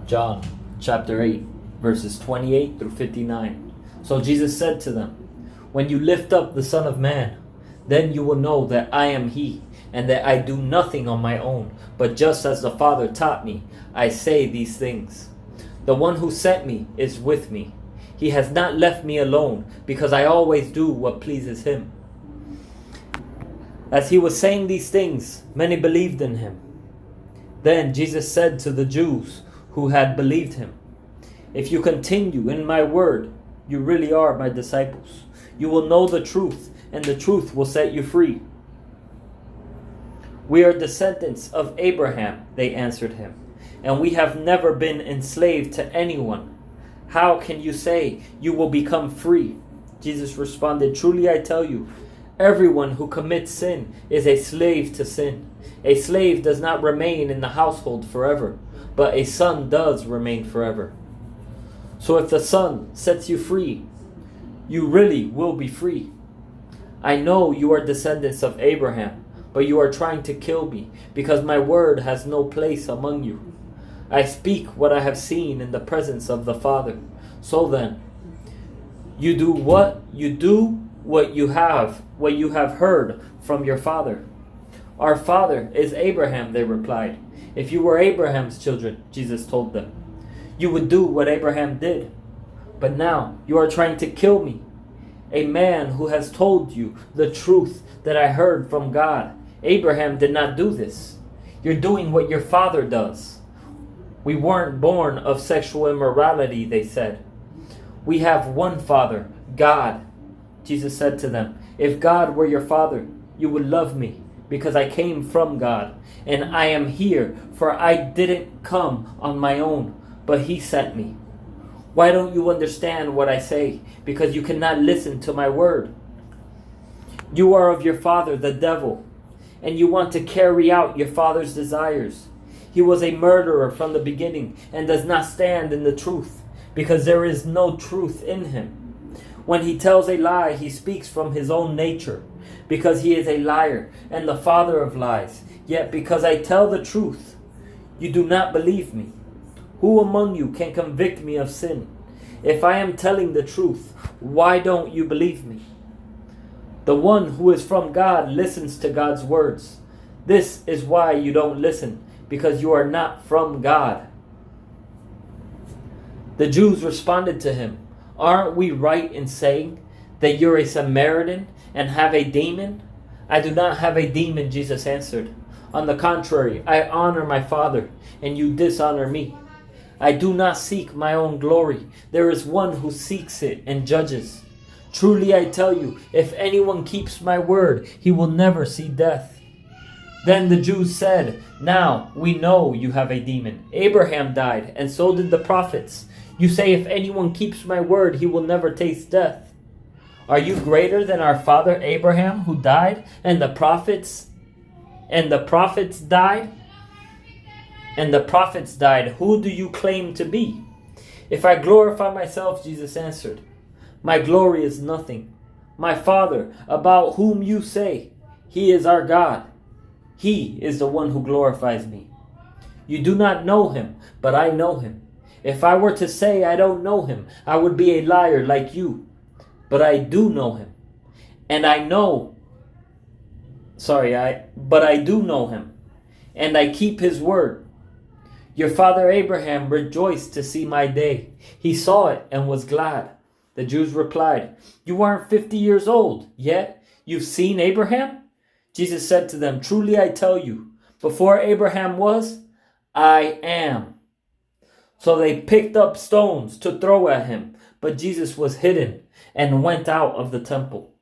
John chapter 8, verses 28 through 59. So Jesus said to them, "When you lift up the Son of Man, then you will know that I am He, and that I do nothing on my own, but just as the Father taught me, I say these things. The one who sent me is with me. He has not left me alone, because I always do what pleases Him." As He was saying these things, many believed in Him. Then Jesus said to the Jews who had believed Him, "If you continue in my word, you really are my disciples. You will know the truth, and the truth will set you free." "We are descendants of Abraham," they answered Him, "and we have never been enslaved to anyone. How can you say you will become free?" Jesus responded, "Truly I tell you, everyone who commits sin is a slave to sin. A slave does not remain in the household forever, but a son does remain forever. So if the Son sets you free, you really will be free. I know you are descendants of Abraham, but you are trying to kill me, because my word has no place among you. I speak what I have seen in the presence of the Father. So then, you do what you have heard from your father." "Our father is Abraham," they replied. "If you were Abraham's children," Jesus told them, "you would do what Abraham did. But now you are trying to kill me, a man who has told you the truth that I heard from God. Abraham did not do this. You're doing what your father does." "We weren't born of sexual immorality," they said. "We have one Father, God." Jesus said to them, "If God were your Father, you would love me, because I came from God, and I am here, for I didn't come on my own, but He sent me. Why don't you understand what I say? Because you cannot listen to my word. You are of your father, the devil, and you want to carry out your father's desires. He was a murderer from the beginning and does not stand in the truth, because there is no truth in him. When he tells a lie, he speaks from his own nature, because he is a liar and the father of lies. Yet because I tell the truth, you do not believe me. Who among you can convict me of sin? If I am telling the truth, why don't you believe me? The one who is from God listens to God's words. This is why you don't listen, because you are not from God." The Jews responded to him, "Aren't we right in saying that you're a Samaritan and have a demon?" "I do not have a demon," Jesus answered. "On the contrary, I honor my Father, and you dishonor me. I do not seek my own glory. There is one who seeks it and judges. Truly I tell you, if anyone keeps my word, he will never see death." Then the Jews said, "Now we know you have a demon. Abraham died, and so did the prophets. You say if anyone keeps my word, he will never taste death. Are you greater than our father Abraham, who died, and the prophets died? Who do you claim to be?" "If I glorify myself," Jesus answered, "my glory is nothing. My Father, about whom you say, He is our God, He is the one who glorifies me. You do not know Him, but I know Him. If I were to say I don't know Him, I would be a liar like you. But I do know Him, and I do know Him, and I keep His word. Your father Abraham rejoiced to see my day. He saw it and was glad." The Jews replied, "You aren't 50 years old, yet you've seen Abraham?" Jesus said to them, "Truly I tell you, before Abraham was, I am." So they picked up stones to throw at him, but Jesus was hidden and went out of the temple.